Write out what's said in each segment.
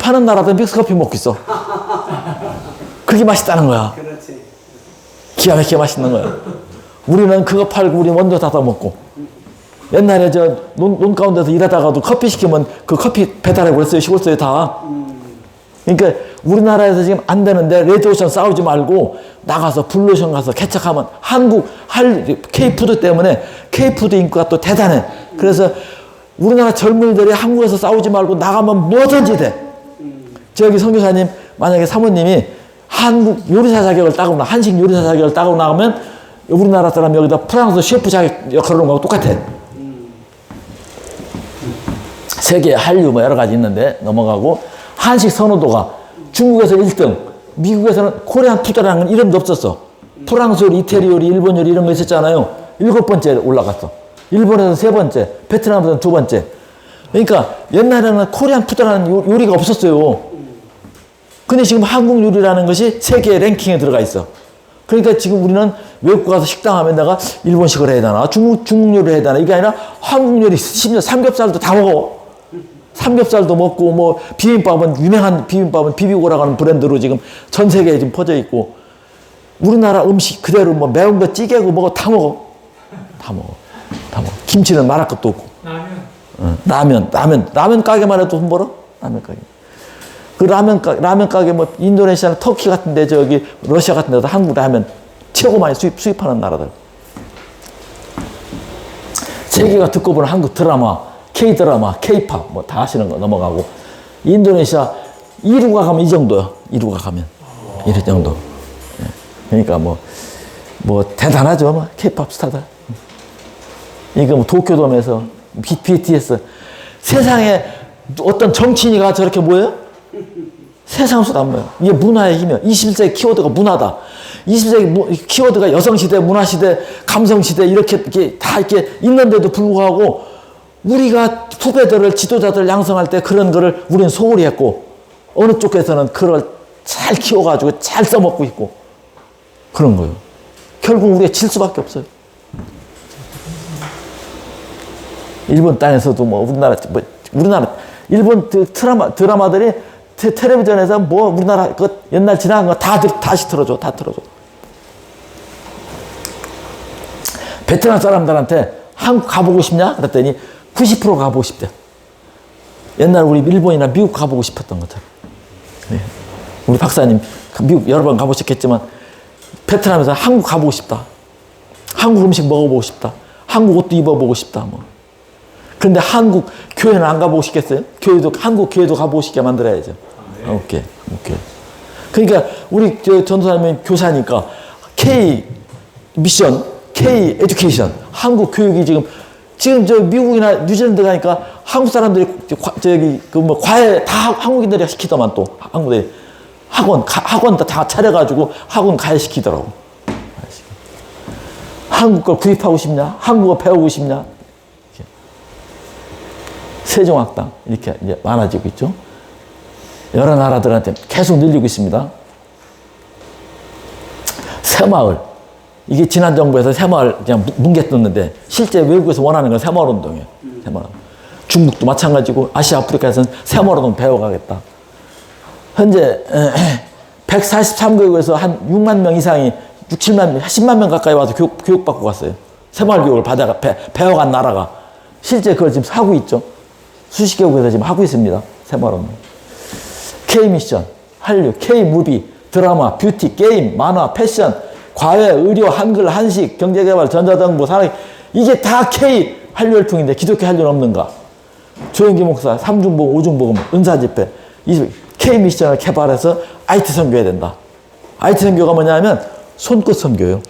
파는 나라도 믹스커피 먹고 있어. 그게 맛있다는 거야. 그렇지. 기가 막히게 맛있는 거야. 우리는 그거 팔고 우리 원두 닫아 먹고. 옛날에 저 논 가운데서 일하다가도 커피 시키면 그 커피 배달하고 그랬어요. 시골서에 다. 그러니까 우리나라에서 지금 안 되는데 레드오션 싸우지 말고 나가서 블루오션 가서 개척하면 한국 K푸드 때문에 K푸드 인구가 또 대단해. 그래서 우리나라 젊은이들이 한국에서 싸우지 말고 나가면 뭐든지 돼. 저기 선교사님 만약에 사모님이 한국 요리사 자격을 따거나 한식 요리사 자격을 따고 나가면 우리나라 사람 여기다 프랑스 셰프 자격 역할을 하는 거하고 똑같아. 세계 한류 뭐 여러 가지 있는데 넘어가고 한식 선호도가 중국에서 1등, 미국에서는 코리안 푸드라는 건 이름도 없었어. 프랑스 요리, 이태리 요리, 일본 요리 이런 거 있었잖아요. 7번째 올라갔어. 일본에서 3번째, 베트남에서는 2번째. 그러니까 옛날에는 코리안 푸드라는 요리가 없었어요. 근데 지금 한국 요리라는 것이 세계 랭킹에 들어가 있어. 그러니까 지금 우리는 외국 가서 식당 하면 내가 일본식을 해야 되나, 중국 요리를 해야 되나, 이게 아니라 한국 요리, 심지어 삼겹살도 다 먹어. 삼겹살도 먹고, 뭐, 비빔밥은, 유명한 비빔밥은 비비고라고 하는 브랜드로 지금 전 세계에 지금 퍼져 있고, 우리나라 음식 그대로 뭐 매운 거 찌개고 뭐고 다 먹어. 다 먹어. 다 먹어. 김치는 말할 것도 없고. 라면 가게만 해도 돈 벌어? 라면 가게. 그 라면 가게 뭐 인도네시아나 터키 같은데 저기 러시아 같은 데도 한국 라면 최고 많이 수입하는 나라들. 세계가 듣고 보는 한국 드라마, K-드라마, K-팝 뭐 다 하시는 거 넘어가고 인도네시아 2루가 가면 이 정도요. 2루가 가면 이 정도. 그러니까 뭐 대단하죠. 뭐 K-팝 스타들. 이거 뭐 도쿄돔에서 BTS 세상에 어떤 정치인이가 저렇게 모여요? 세상 수도 안 모여. 이게 문화의 힘이야. 21세기 키워드가 문화다. 20세기 키워드가 여성시대, 문화시대, 감성시대 이렇게 다 이렇게 있는데도 불구하고 우리가 후배들을 지도자들 양성할 때 그런 거를 우리는 소홀히 했고 어느 쪽에서는 그걸 잘 키워가지고 잘 써먹고 있고 그런 거예요. 결국 우리가 질 수밖에 없어요. 일본 땅에서도 뭐 우리나라 일본 드라마들이 텔레비전에서 뭐 우리나라 그 옛날 지나간 거 다시 틀어줘. 다 틀어줘. 베트남 사람들한테 한국 가보고 싶냐? 그랬더니 90%가 가보고 싶대. 옛날 우리 일본이나 미국 가보고 싶었던 것처럼. 네. 우리 박사님 미국 여러 번 가보셨겠지만 베트남에서 한국 가보고 싶다. 한국 음식 먹어보고 싶다. 한국 옷도 입어보고 싶다. 뭐. 근데 한국 교회는 안 가보고 싶겠어요? 한국 교회도 가보고 싶게 만들어야죠. 네. 오케이. 그러니까 우리 전도사님은 교사니까 K 미션, K 에듀케이션, 한국 교육이 지금 저 미국이나 뉴질랜드 가니까 한국 사람들이 과외 다 한국인들이 시키더만 또 한국에 학원 다 차려가지고 학원 가야 시키더라고. 한국 걸 구입하고 싶냐? 한국어 배우고 싶냐? 세종학당 이렇게 이제 많아지고 있죠. 여러 나라들한테 계속 늘리고 있습니다. 새마을 이게 지난 정부에서 새마을 그냥 뭉개떴는데 실제 외국에서 원하는 건 새마을 운동이에요. 새마을. 중국도 마찬가지고 아시아 아프리카에서는 새마을 운동 배워가겠다. 현재 143개국에서 한 6만 명 이상이 6, 7만 명, 10만 명 가까이 와서 교육받고 갔어요. 새마을 교육을 배워간 나라가 실제 그걸 지금 하고 있죠. 수십 개국에서 지금 하고 있습니다. 새마을운동. K미션, 한류, K무비, 드라마, 뷰티, 게임, 만화, 패션, 과외, 의료, 한글, 한식, 경제개발, 전자정보, 산업 이게 다 K 한류혈통인데 기독교 한류는 없는가? 조영기 목사, 3중복음, 5중복음, 은사집회 K미션을 개발해서 IT 선교해야 된다. IT 선교가 뭐냐면 손끝 선교예요.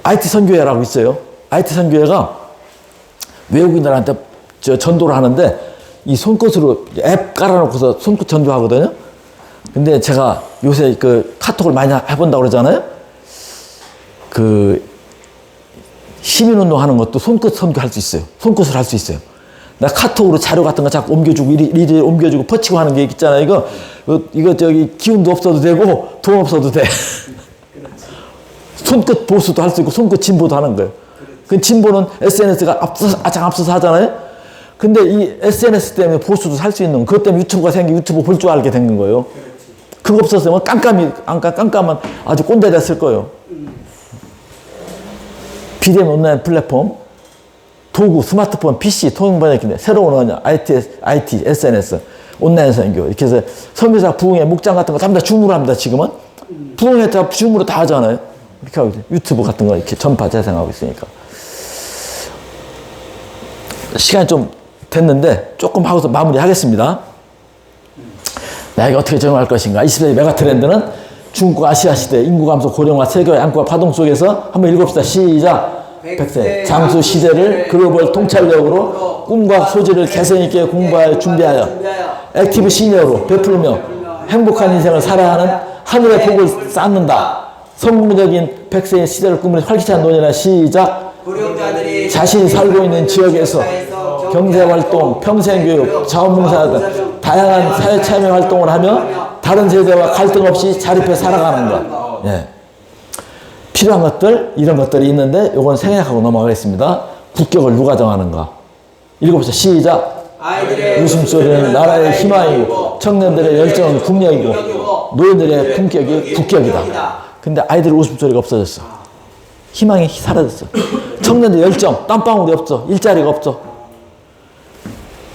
IT 선교회라고 있어요. IT 선교회가 외국인들한테 전도를 하는데 이 손끝으로 앱 깔아놓고서 손끝 전도하거든요. 근데 제가 요새 그 카톡을 많이 해본다고 그러잖아요. 그 시민운동 하는 것도 손끝 선교할 수 있어요. 손끝으로 할 수 있어요. 나 카톡으로 자료 같은 거 자꾸 옮겨주고 이리 옮겨주고 퍼치고 하는 게 있잖아요. 이거 저기 기운도 없어도 되고 돈 없어도 돼. 손끝 보수도 할 수 있고 손끝 진보도 하는 거예요. 그 진보는 SNS가 앞서서 하잖아요. 근데 이 SNS 때문에 보수도 살 수 있는, 그것 때문에 유튜브가 생기 유튜브 볼 줄 알게 된 거예요. 그거 없었으면 깜깜한 아주 꼰대 됐을 거예요. 비대면 온라인 플랫폼, 도구, 스마트폰, PC, 통행번역기인데 새로운 IT, SNS, 온라인 선교 이렇게 해서 선교사 부흥회, 목장 같은 거 전부 다 줌으로 합니다. 지금은 부흥회 다 줌으로 다 하잖아요. 이렇게 하고 유튜브 같은 거 이렇게 전파 재생하고 있으니까. 시간이 좀 됐는데 조금 하고서 마무리하겠습니다. 나에게 어떻게 적용할 것인가? 20세기 메가 트렌드는 중국 아시아 시대 인구 감소 고령화 세계화 양국화 파동 속에서 한번 읽어봅시다. 시작. 100세 장수 시대를 글로벌 통찰력으로 꿈과 소질을 개성있게 공부하여 준비하여 액티브 시니어로 베풀며 행복한 인생을 살아야 하는 하늘의 복을 쌓는다. 성공적인 100세의 시대를 꾸미는 활기찬 논의나 시작. 자신이 살고 있는 지역에서 경제활동, 평생교육, 자원봉사 등 다양한 사회참여 활동을 하며 다른 세대와 갈등 없이 자립해 살아가는 것. 예. 필요한 것들, 이런 것들이 있는데 요건 생략하고 넘어가겠습니다. 국격을 누가 정하는가? 읽어보세요. 시작. 웃음소리는 나라의 희망이고 청년들의 열정은 국력이고 노인들의 품격이 국격이다. 근데 아이들의 웃음소리가 없어졌어. 희망이 사라졌어. 청년들 열정, 땀방울이 없어. 일자리가 없어.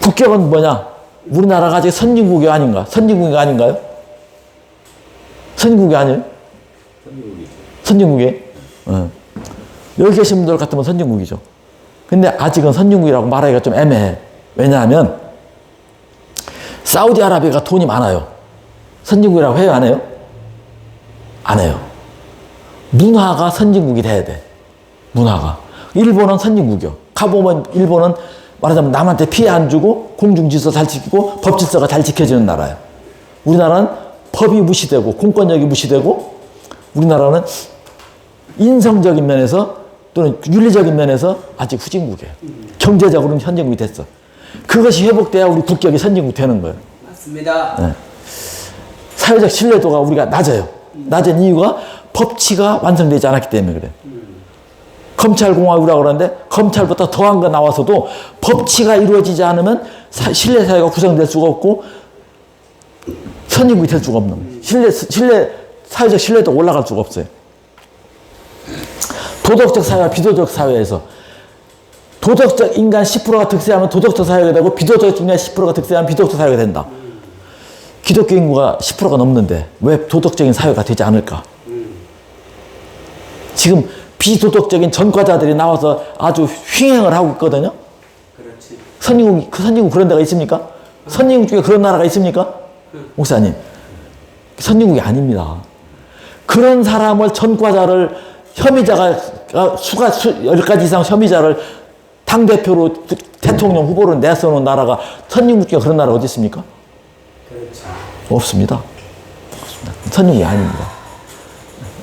국격은 뭐냐? 우리나라가 아직 선진국이 아닌가? 선진국이 아닌가요? 선진국이 아니에요? 선진국이. 여기 계신 분들 같으면 선진국이죠. 근데 아직은 선진국이라고 말하기가 좀 애매해. 왜냐하면 사우디아라비아가 돈이 많아요. 선진국이라고 해요? 안 해요? 안 해요. 문화가 선진국이 돼야 돼. 문화가. 일본은 선진국이요. 가보면 일본은 말하자면 남한테 피해 안 주고 공중질서 잘 지키고 법질서가 잘 지켜지는 나라예요. 우리나라는 법이 무시되고 공권력이 무시되고 우리나라는 인성적인 면에서 또는 윤리적인 면에서 아직 후진국이에요. 경제적으로는 선진국이 됐어. 그것이 회복돼야 우리 국격이 선진국 되는 거예요. 맞습니다. 네. 사회적 신뢰도가 우리가 낮아요. 낮은 이유가 법치가 완성되지 않았기 때문에 그래요. 검찰공화국이라고 그러는데 검찰보다 더한 거 나와서도 법치가 이루어지지 않으면 신뢰사회가 구성될 수가 없고 선진국이 될 수가 없는 사회적 신뢰도 올라갈 수가 없어요. 도덕적 사회와 비도덕적 사회에서 도덕적 인간 10%가 득세하면 도덕적 사회가 되고 비도덕적 인간 10%가 득세하면 비도덕적 사회가 된다. 기독교 인구가 10%가 넘는데 왜 도덕적인 사회가 되지 않을까? 지금 비도덕적인 전과자들이 나와서 아주 횡행을 하고 있거든요. 그렇지. 선진국 그런 데가 있습니까? 선진국 중에 그런 나라가 있습니까? 목사님, 선진국이 아닙니다. 그런 사람을 전과자를 혐의자가 수가 10가지 이상 혐의자를 당대표로 대통령 후보로 내세우는 나라가 선진국 중에 그런 나라 어디 있습니까? 그렇죠. 없습니다. 선진국이 아닙니다.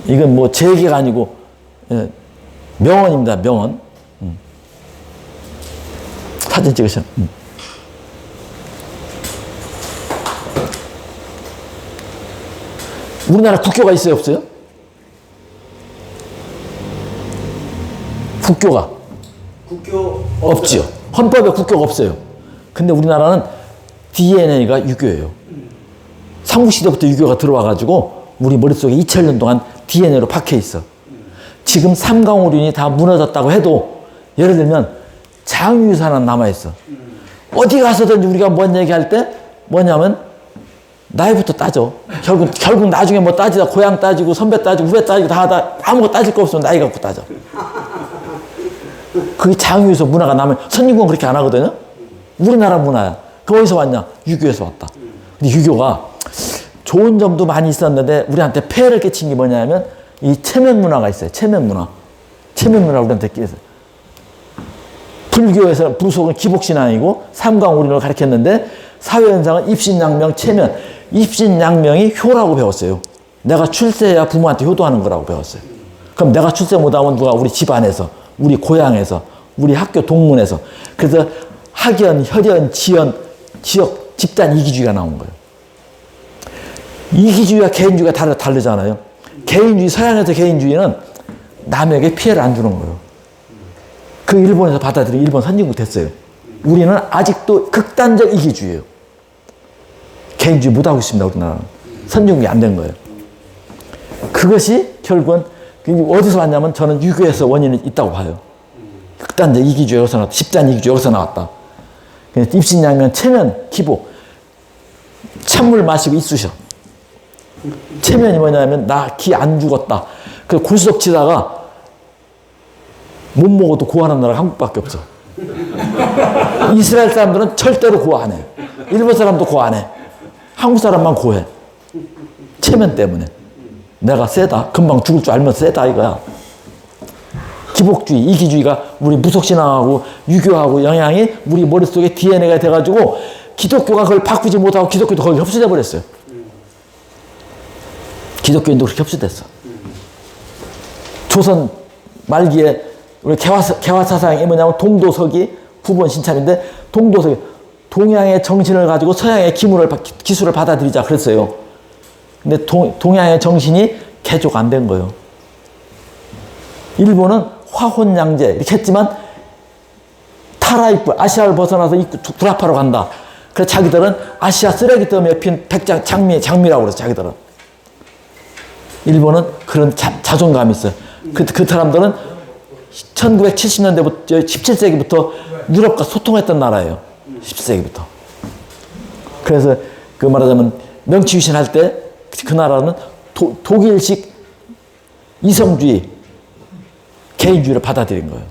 이건 뭐 제 얘기가 아니고 명언입니다. 명언. 사진 찍으셔. 우리나라 국교가 있어요? 없어요? 국교가? 국교 없지요. 헌법에 국교가 없어요. 근데 우리나라는 DNA가 유교예요. 삼국시대부터 유교가 들어와가지고 우리 머릿속에 2000년 동안 DNA로 박혀 있어. 지금 삼강오륜이 다 무너졌다고 해도 예를 들면 장유유산은 남아있어. 어디 가서든지 우리가 뭔 얘기할 때 뭐냐면 나이부터 따져. 결국 나중에 뭐 따지다 고향 따지고 선배 따지고 후배 따지고 다 하다 아무것도 따질 거 없으면 나이 갖고 따져. 그게 장유유산 문화가 남아요. 선진국은 그렇게 안 하거든요. 우리나라 문화야. 그 어디서 왔냐? 유교에서 왔다. 근데 유교가 좋은 점도 많이 있었는데 우리한테 폐해를 끼친 게 뭐냐면 이 체면 문화가 있어요. 체면 문화. 체면 문화 우리한테 끼어서. 불교에서 부속은 기복신앙이고 삼강오륜을 가르쳤는데 사회현상은 입신양명, 체면. 입신양명이 효라고 배웠어요. 내가 출세해야 부모한테 효도하는 거라고 배웠어요. 그럼 내가 출세 못하면 누가? 우리 집안에서, 우리 고향에서, 우리 학교 동문에서. 그래서 학연, 혈연, 지연, 지역, 집단 이기주의가 나온 거예요. 이기주의와 개인주의가 다르잖아요. 개인주의, 서양에서 개인주의는 남에게 피해를 안 주는 거예요. 그 일본에서 받아들이고 일본 선진국 됐어요. 우리는 아직도 극단적 이기주의예요. 개인주의 못하고 있습니다. 우리나라는. 선진국이 안 된 거예요. 그것이 결국은 어디서 왔냐면 저는 유교에서 원인이 있다고 봐요. 극단적 이기주의 여기서 나왔다. 집단 이기주의 여기서 나왔다. 입신양면, 체면, 기복. 찬물 마시고 있으셔. 체면이 뭐냐면 나 기 안 죽었다. 그 고수석 치다가 못 먹어도 고하는 나라가 한국밖에 없어. 이스라엘 사람들은 절대로 고 안 해. 일본 사람도 고 안 해. 한국 사람만 고해. 체면 때문에. 내가 세다. 금방 죽을 줄 알면 세다 이거야. 기복주의, 이기주의가 우리 무속신앙하고 유교하고 영향이 우리 머릿속에 DNA가 돼가지고 기독교가 그걸 바꾸지 못하고 기독교도 거기 흡수돼 버렸어요. 기독교인도 그렇게 흡수됐어. 조선 말기에 우리 개화사상이 뭐냐면 동도서기 후본 신참인데 동도서기 동양의 정신을 가지고 서양의 기술을 받아들이자 그랬어요. 근데 동양의 정신이 개조가 안 된 거예요. 일본은 화혼양제 이렇게 했지만 타라입구 아시아를 벗어나서 구라파로 간다. 그래서 자기들은 아시아 쓰레기 더미에 핀 백장 장미라고 그래서 자기들은. 일본은 그런 자존감이 있어요. 그 사람들은 1970년대부터 17세기부터 유럽과 소통했던 나라예요. 17세기부터. 그래서 그 말하자면 명치유신 할 때 그 나라는 독일식 이성주의 개인주의를 받아들인 거예요.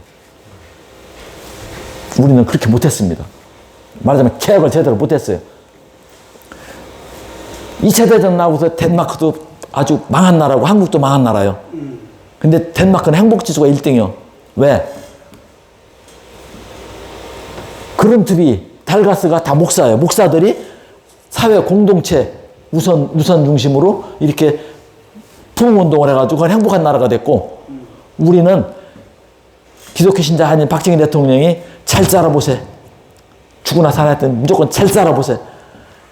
우리는 그렇게 못했습니다. 말하자면 개혁을 제대로 못했어요. 2차 대전 나고서 덴마크도 아주 망한 나라고 한국도 망한 나라예요. 근데 덴마크는 행복지수가 1등이요. 왜? 그른트비, 달가스가 다 목사예요. 목사들이 사회 공동체 우선 중심으로 이렇게 부흥운동을 해가지고 그건 행복한 나라가 됐고 우리는 기독교 신자 한인 박정희 대통령이 잘 살아보세. 죽으나 살아야 때 무조건 잘 살아보세.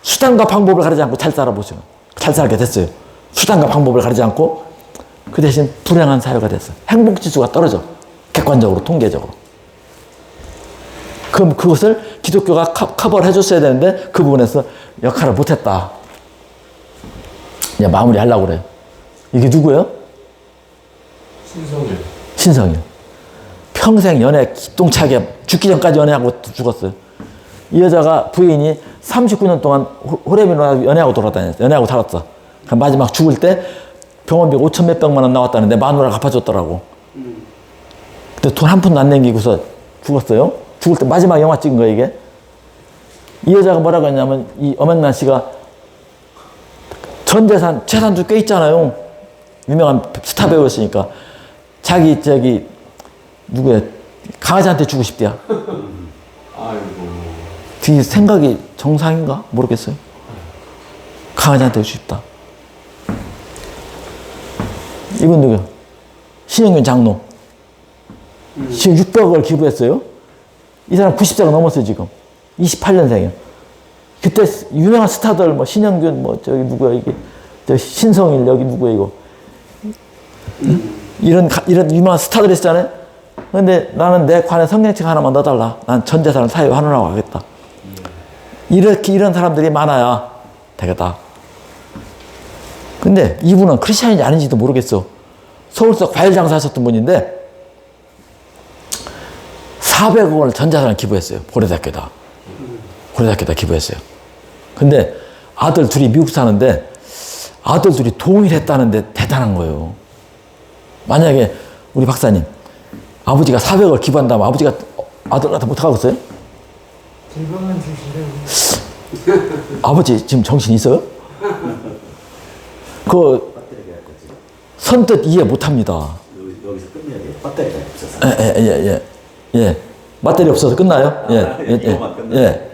수단과 방법을 가리지 않고 잘 살아보세요. 잘 살게 됐어요. 수단과 방법을 가리지 않고 그 대신 불행한 사회가 됐어요. 행복지수가 떨어져. 객관적으로, 통계적으로. 그럼 그것을 기독교가 커버를 해줬어야 되는데 그 부분에서 역할을 못했다. 이제 마무리 하려고 그래요. 이게 누구예요? 신성일. 평생 연애 기똥차게 죽기 전까지 연애하고 죽었어요. 이 여자가 부인이 39년 동안 호레비로 연애하고 돌아다녔어요. 연애하고 살았어. 마지막 죽을 때 병원비 5천 몇백만 원 나왔다는데 마누라가 갚아줬더라고. 근데 돈 한 푼도 안 남기고서 죽었어요. 죽을 때 마지막 영화 찍은 거예요, 이게. 이 여자가 뭐라고 했냐면, 이 엄영란 씨가 전 재산도 꽤 있잖아요. 유명한 스타 배우였으니까. 자기, 누구야, 강아지한테 주고 싶대요. 아이고. 그 생각이 정상인가? 모르겠어요. 강아지한테 주고 싶다. 이건 누구야? 신영균 장로. 지금 600억을 기부했어요. 이 사람 90세가 넘었어요, 지금. 28년생이에요. 그때 유명한 스타들, 뭐, 신영균, 뭐, 저기 누구야, 이게. 저 신성일, 여기 누구야, 이거. 이런 유명한 스타들 있잖아요. 근데 나는 내 관에 성경책 하나만 넣어달라. 난 전 재산을 사회에 환원하고 가겠다. 이런 사람들이 많아야 되겠다. 근데 이분은 크리스찬인지 아닌지도 모르겠어. 서울서 과일 장사하셨던 분인데 400억 원을 전 재산을 기부했어요. 고려대학교에다. 고려대학교에다 기부했어요. 근데 아들 둘이 미국 사는데 아들 둘이 동일했다는데 대단한 거예요. 만약에 우리 박사님 아버지가 400억을 기부한다면 아버지가 아들한테 못하겠어요? 불방한 주시래요. 아버지 지금 정신 있어요? 그 선뜻 이해 못합니다. 여기서 끝내야 돼. 배터리가 없어서. 예. 배터리 없어서 끝나요? 예. 이거만 끝나요. 예.